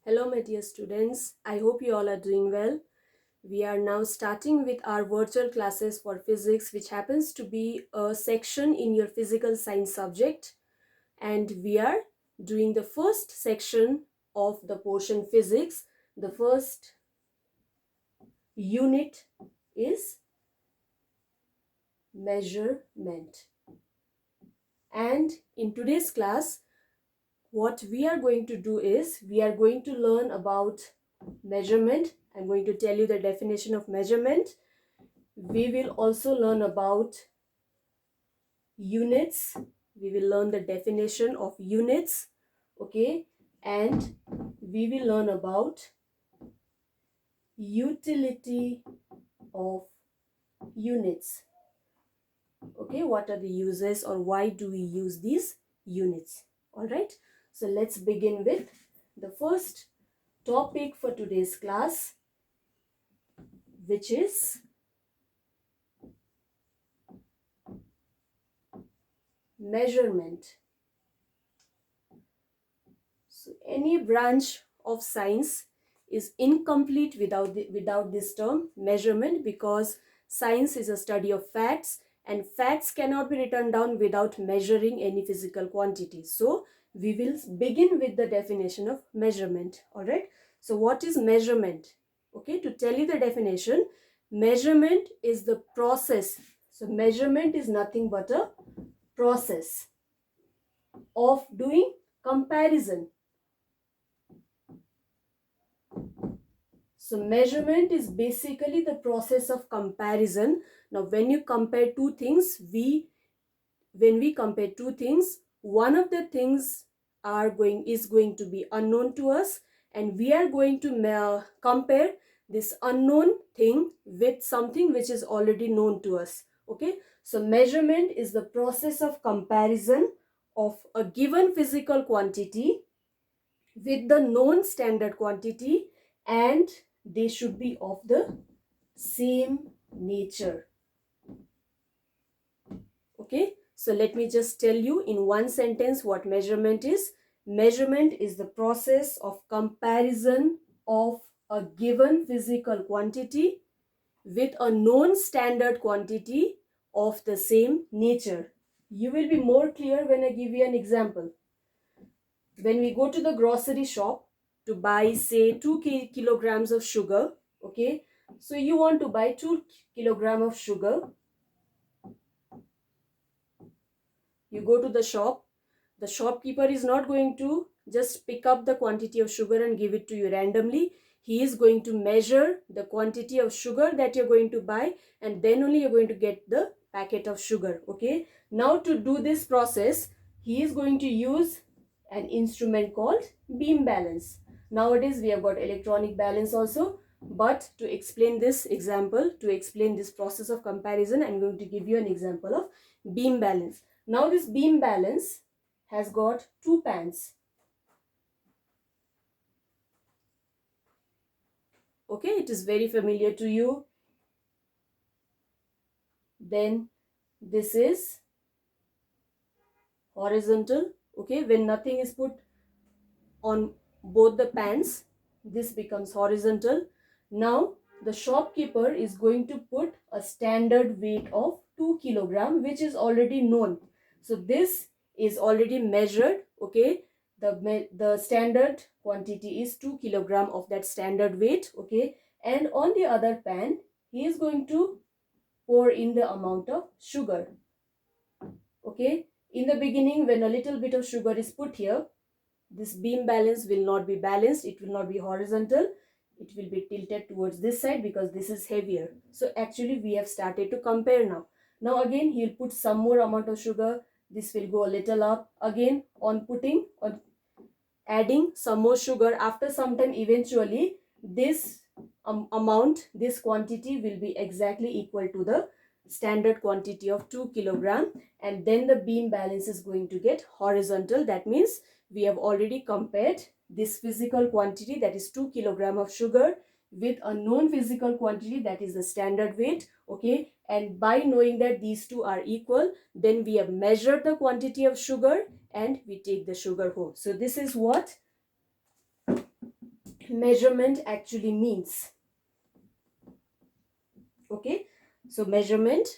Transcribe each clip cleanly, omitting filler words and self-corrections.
Hello, my dear students. I hope you all are doing well. We are now starting with our virtual classes for physics, which happens to be a section in your physical science subject. And we are doing the first section of the portion physics. The first unit is measurement. And in today's class, what we are going to do is we are going to learn about measurement. I'm going to tell you the definition of measurement. We will also learn about units. We will learn the definition of units, okay? And we will learn about utility of units. Okay, what are the uses or why do we use these units? All right, so let's begin with the first topic for today's class, which is measurement. So any branch of science is incomplete without this term measurement, because science is a study of facts and facts cannot be written down without measuring any physical quantity. So we will begin with the definition of measurement. All right. So what is measurement? Okay, to tell you the definition, measurement is the process. So measurement is nothing but a process of doing comparison. So measurement is basically the process of comparison. Now when you compare two things, when we compare two things, one of the things is going to be unknown to us, and we are going to compare this unknown thing with something which is already known to us. Okay, so measurement is the process of comparison of a given physical quantity with the known standard quantity, and they should be of the same nature. Okay, so let me just tell you in one sentence what measurement is. Measurement is the process of comparison of a given physical quantity with a known standard quantity of the same nature. You will be more clear when I give you an example. When we go to the grocery shop to buy, say, 2 kilograms of sugar, okay, so you want to buy 2 kilograms of sugar. You go to the shop. The shopkeeper is not going to just pick up the quantity of sugar and give it to you randomly. He is going to measure the quantity of sugar that you're going to buy, and then only you're going to get the packet of sugar. Okay, now to do this process, he is going to use an instrument called beam balance. Nowadays we have got electronic balance also, but to explain this example, to explain this process of comparison, I'm going to give you an example of beam balance. Now this beam balance has got two pans. Okay, it is very familiar to you. Then this is horizontal. Okay, when nothing is put on both the pans, this becomes horizontal. Now the shopkeeper is going to put a standard weight of 2 kilogram, which is already known. So this is already measured. Okay, the standard quantity is 2 kilogram of that standard weight. Okay, and on the other pan he is going to pour in the amount of sugar. Okay, in the beginning, when a little bit of sugar is put here, this beam balance will not be balanced. It will not be horizontal. It will be tilted towards this side because this is heavier. So actually we have started to compare now. Now again he'll put some more amount of sugar. This will go a little up. Again on adding some more sugar. After some time, eventually this amount, this quantity will be exactly equal to the standard quantity of 2 kilogram, and then the beam balance is going to get horizontal. That means we have already compared this physical quantity, that is 2 kilogram of sugar, with a known physical quantity, that is the standard weight. Okay, and by knowing that these two are equal, then we have measured the quantity of sugar and we take the sugar home. So this is what measurement actually means. Okay, so measurement,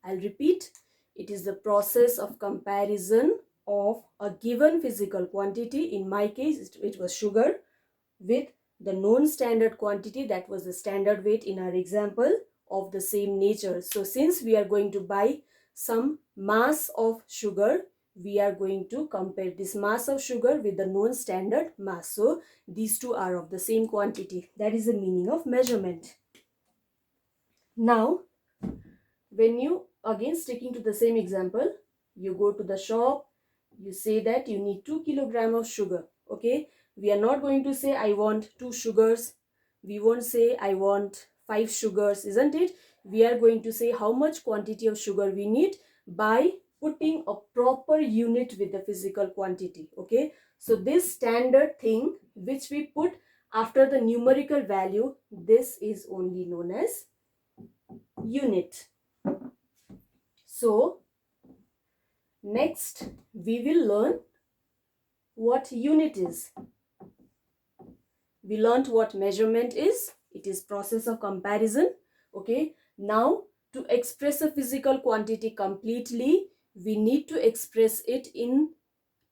I'll repeat, it is the process of comparison of a given physical quantity. In my case, it was sugar, with the known standard quantity, that was the standard weight in our example, of the same nature. So since we are going to buy some mass of sugar, we are going to compare this mass of sugar with the known standard mass. So these two are of the same quantity. That is the meaning of measurement. Now, when you, again sticking to the same example, you go to the shop, you say that you need 2 kilograms of sugar. Okay, we are not going to say I want 2 sugars, we won't say I want 5 sugars, isn't it? We are going to say how much quantity of sugar we need by putting a proper unit with the physical quantity. Okay, so this standard thing which we put after the numerical value, this is only known as unit. So next we will learn what unit is. We learned what measurement is. It is process of comparison. Okay, now to express a physical quantity completely, we need to express it in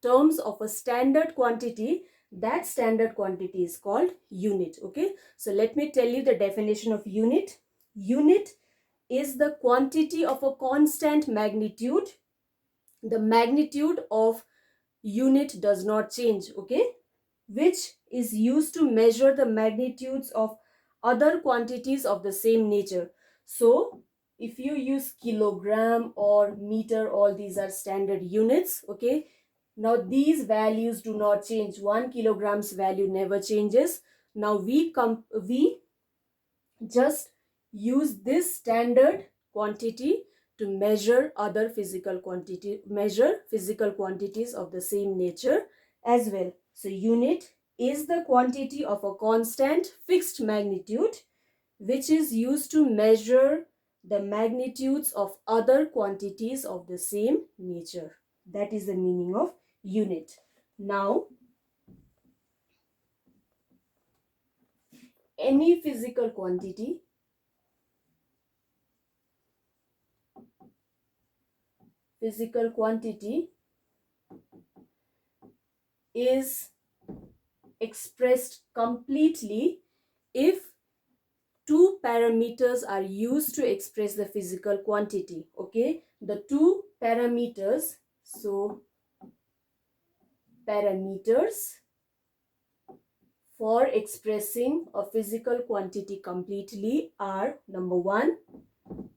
terms of a standard quantity. That standard quantity is called unit. Okay, so let me tell you the definition of unit. Unit is the quantity of a constant magnitude. The magnitude of unit does not change, okay, which is used to measure the magnitudes of other quantities of the same nature. So if you use kilogram or meter, all these are standard units. Okay, now these values do not change. 1 kilogram's value never changes. Now we just use this standard quantity to measure other physical quantities of the same nature as well. So unit is the quantity of a constant fixed magnitude which is used to measure the magnitudes of other quantities of the same nature. That is the meaning of unit. Now, any physical quantity is expressed completely if two parameters are used to express the physical quantity. Okay, the two parameters, so parameters for expressing a physical quantity completely are: number one,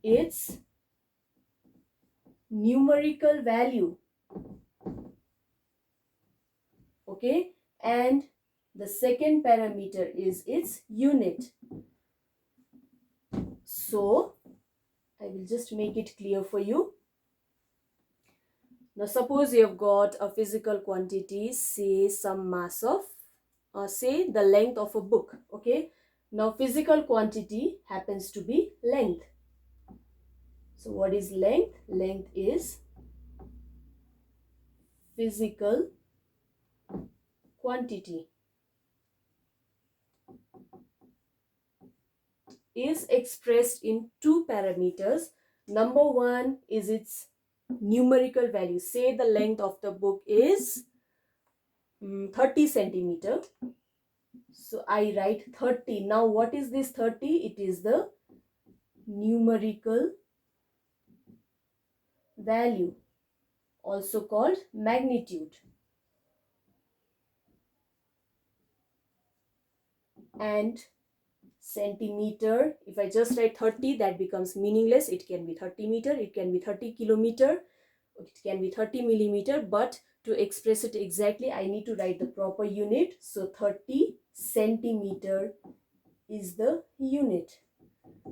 its numerical value, okay, and the second parameter is its unit. So I will just make it clear for you. Now suppose you have got a physical quantity, say some mass of say the length of a book. Okay, now physical quantity happens to be length. So what is length? Length is physical quantity, is expressed in two parameters. Number one is its numerical value. Say the length of the book is 30 centimeter. So I write 30. Now what is this 30? It is the numerical value, also called magnitude. And centimeter, if I just write 30, that becomes meaningless. It can be 30 meter, it can be 30 kilometer, it can be 30 millimeter, but to express it exactly, I need to write the proper unit. So 30 centimeter is the unit.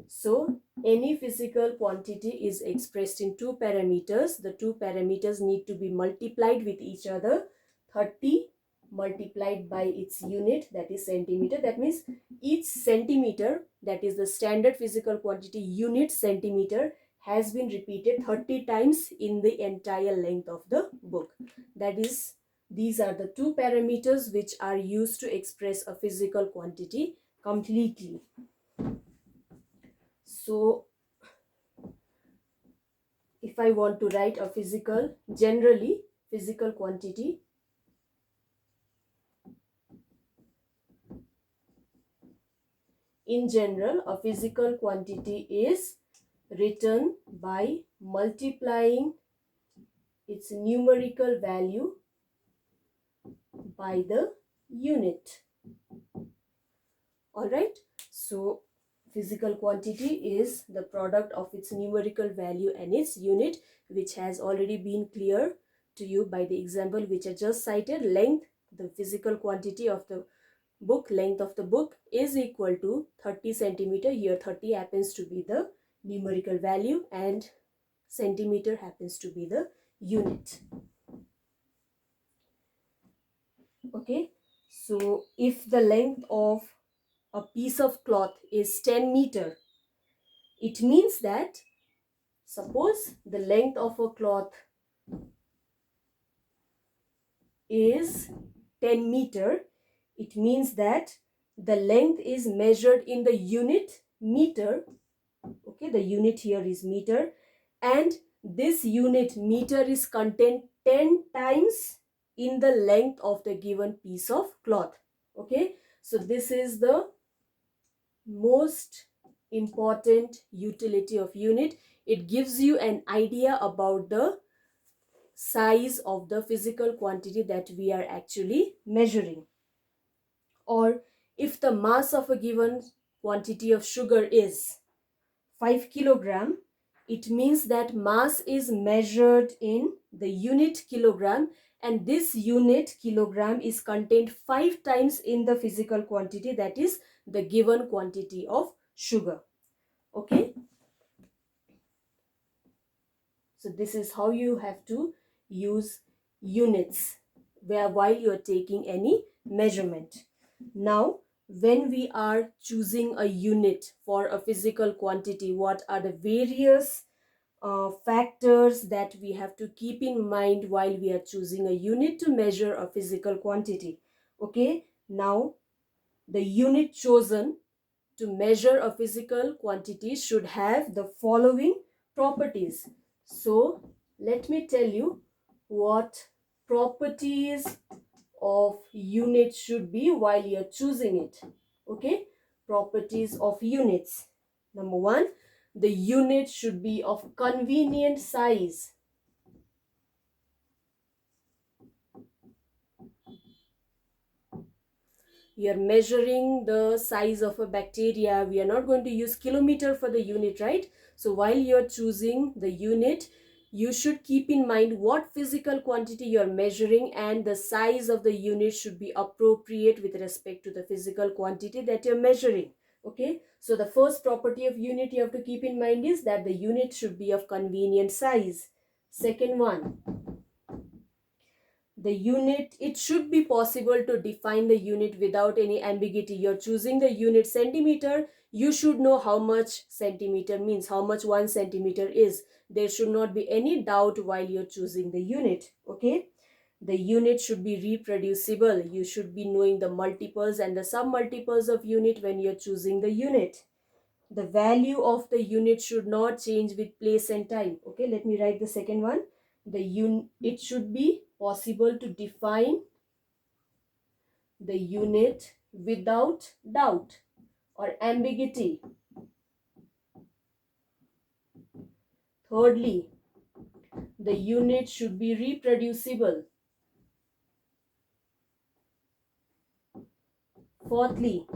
So any physical quantity is expressed in two parameters. The two parameters need to be multiplied with each other. 30 multiplied by its unit, that is centimeter. That means each centimeter, that is the standard physical quantity unit centimeter, has been repeated 30 times in the entire length of the book. That is These are the two parameters which are used to express a physical quantity completely. So if I want to write a generally physical quantity, in general, a physical quantity is written by multiplying its numerical value by the unit. Alright, so physical quantity is the product of its numerical value and its unit, which has already been clear to you by the example which I just cited. Length, the physical quantity of the book, length of the book is equal to 30 centimeter. Here 30 happens to be the numerical value and centimeter happens to be the unit. Okay, so if the length of a piece of cloth is 10 meter, it means that, suppose the length of a cloth is 10 meter, it means that the length is measured in the unit meter. Okay, the unit here is meter, and this unit meter is contained 10 times in the length of the given piece of cloth. Okay, so this is the most important utility of unit. It gives you an idea about the size of the physical quantity that we are actually measuring. Or if the mass of a given quantity of sugar is 5 kilogram, it means that mass is measured in the unit kilogram, and this unit kilogram is contained 5 times in the physical quantity, that is the given quantity of sugar. Okay, so this is how you have to use units while you are taking any measurement. Now, when we are choosing a unit for a physical quantity, what are the various factors that we have to keep in mind while we are choosing a unit to measure a physical quantity? Okay, now the unit chosen to measure a physical quantity should have the following properties. So let me tell you what properties of unit should be while you're choosing it. Okay, properties of units. Number one, the unit should be of convenient size. We are measuring the size of a bacteria. We are not going to use kilometer for the unit, right? So while you're choosing the unit, you should keep in mind what physical quantity you're measuring, and the size of the unit should be appropriate with respect to the physical quantity that you're measuring. Okay, so the first property of unit you have to keep in mind is that the unit should be of convenient size. Second one, the unit, it should be possible to define the unit without any ambiguity. You're choosing the unit centimeter, you should know how much centimeter means, how much 1 centimeter is. There should not be any doubt while you're choosing the unit. Okay, the unit should be reproducible. You should be knowing the multiples and the submultiples of unit when you're choosing the unit. The value of the unit should not change with place and time. Okay, let me write the second one. It should be possible to define the unit without doubt or ambiguity. Thirdly, the unit should be reproducible. Fourthly,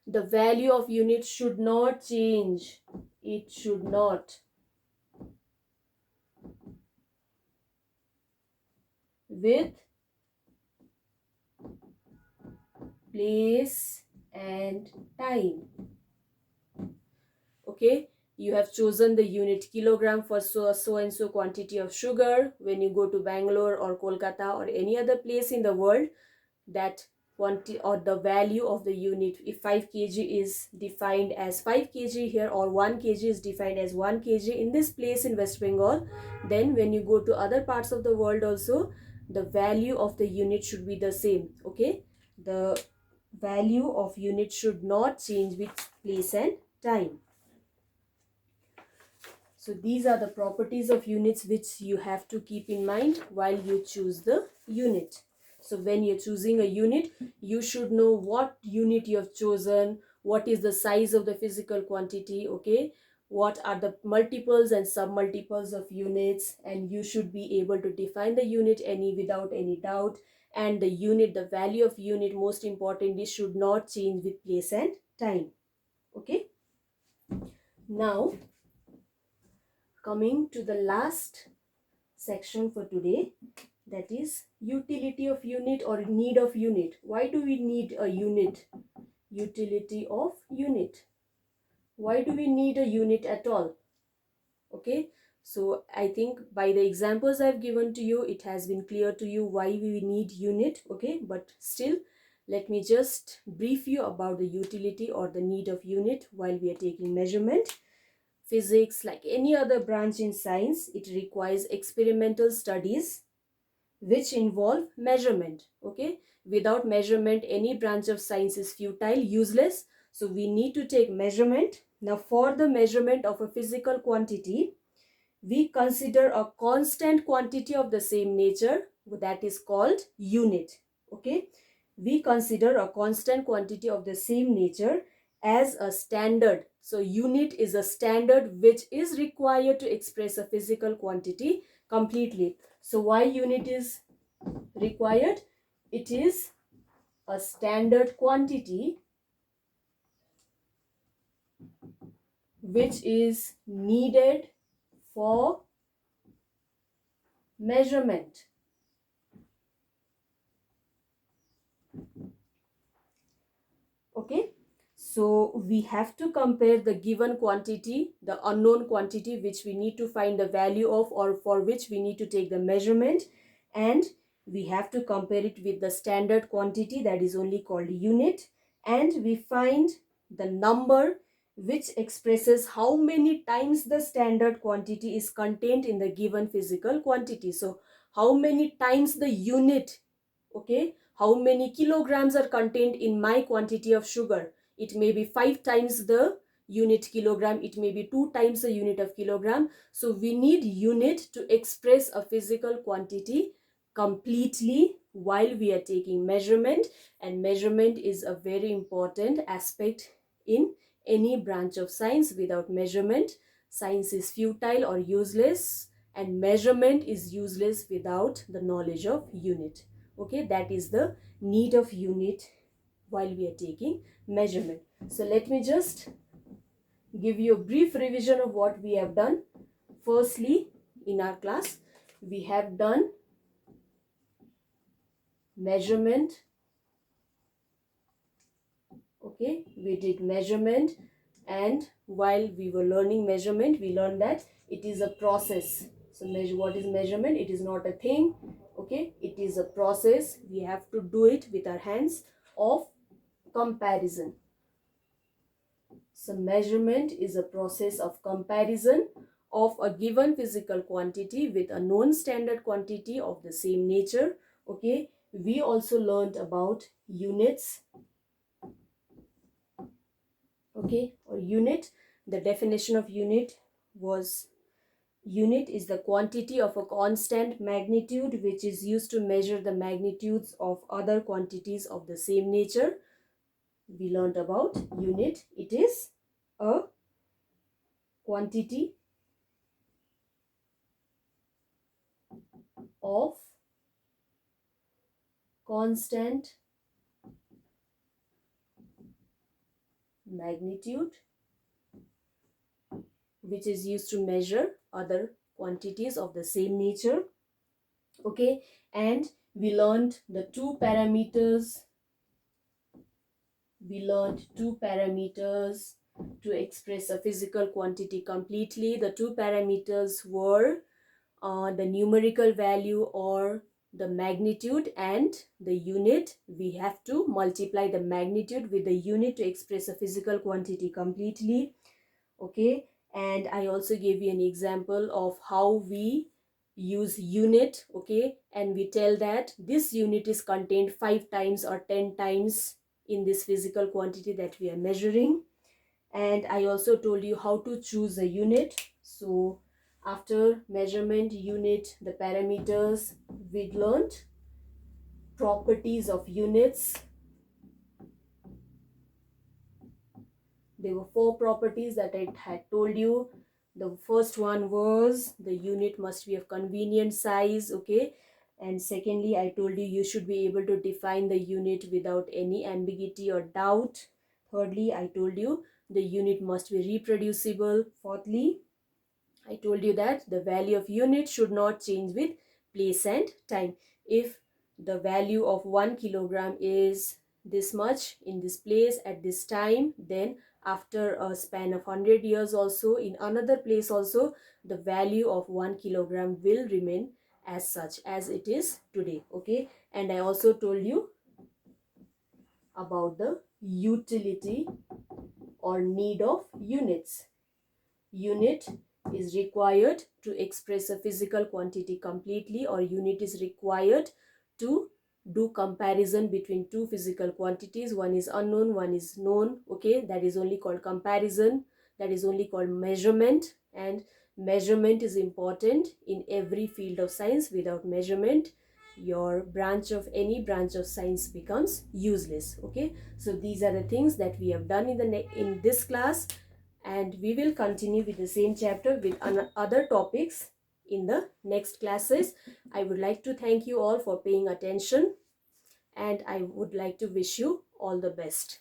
the value of unit should not change. It should not. With place and time. Okay, you have chosen the unit kilogram for so and so quantity of sugar. When you go to Bangalore or Kolkata or any other place in the world, that quantity or the value of the unit, if 5 kg is defined as 5 kg here, or 1 kg is defined as 1 kg in this place in West Bengal, then when you go to other parts of the world also, the value of the unit should be the same. Okay, the value of unit should not change with place and time. So these are the properties of units which you have to keep in mind while you choose the unit. So when you're choosing a unit, you should know what unit you have chosen, what is the size of the physical quantity, okay, what are the multiples and submultiples of units, and you should be able to define the unit without any doubt. And the unit, the value of unit, most importantly, should not change with place and time. Okay. Now, coming to the last section for today, that is utility of unit or need of unit. Why do we need a unit? Utility of unit. Why do we need a unit at all? Okay, so I think by the examples I've given to you, it has been clear to you why we need unit. Okay, but still, let me just brief you about the utility or the need of unit while we are taking measurement. Physics, like any other branch in science, it requires experimental studies which involve measurement. Okay, without measurement, any branch of science is futile, useless. So we need to take measurement. Now, for the measurement of a physical quantity, we consider a constant quantity of the same nature, that is called unit. Okay, we consider a constant quantity of the same nature as a standard. So unit is a standard which is required to express a physical quantity completely. So why unit is required? It is a standard quantity which is needed for measurement. Okay, so we have to compare the given quantity, the unknown quantity which we need to find the value of or for which we need to take the measurement, and we have to compare it with the standard quantity that is only called unit, and we find the number which expresses how many times the standard quantity is contained in the given physical quantity. So how many times the unit, okay, how many kilograms are contained in my quantity of sugar. It may be 5 times the unit kilogram, it may be 2 times the unit of kilogram. So we need unit to express a physical quantity completely while we are taking measurement, and measurement is a very important aspect in any branch of science. Without measurement, science is futile or useless, and measurement is useless without the knowledge of unit. Okay, that is the need of unit while we are taking measurement. So let me just give you a brief revision of what we have done. Firstly, in our class, we have done measurement. Okay, we did measurement, and while we were learning measurement, we learned that it is a process. So what is measurement? It is not a thing. Okay, it is a process. We have to do it with our hands of comparison. So measurement is a process of comparison of a given physical quantity with a known standard quantity of the same nature. Okay, we also learned about units. Okay, or unit. The definition of unit was: unit is the quantity of a constant magnitude which is used to measure the magnitudes of other quantities of the same nature. We learned about unit. It is a quantity of constant magnitude which is used to measure other quantities of the same nature. Okay, and we learned the two parameters. We learned two parameters to express a physical quantity completely. The two parameters were the numerical value or the magnitude and the unit. We have to multiply the magnitude with the unit to express a physical quantity completely. Okay, and I also gave you an example of how we use unit, okay, and we tell that this unit is contained 5 times or 10 times in this physical quantity that we are measuring. And I also told you how to choose a unit. So after measurement, unit, the parameters, we learned properties of units. There were 4 properties that I had told you. The first one was the unit must be of convenient size, okay. And secondly, I told you should be able to define the unit without any ambiguity or doubt. Thirdly, I told you the unit must be reproducible. Fourthly, I told you that the value of unit should not change with place and time. If the value of 1 kilogram is this much in this place at this time, then after a span of 100 years also, in another place also, the value of 1 kilogram will remain as such as it is today, okay. And I also told you about the utility or need of units. Unit is required to express a physical quantity completely, or unit is required to do comparison between two physical quantities. One is unknown, one is known, okay. That is only called comparison. That is only called measurement. And measurement is important in every field of science. Without measurement, your branch of any branch of science becomes useless, okay. So these are the things that we have done in this class, and we will continue with the same chapter with other topics in the next classes. I would like to thank you all for paying attention, and I would like to wish you all the best.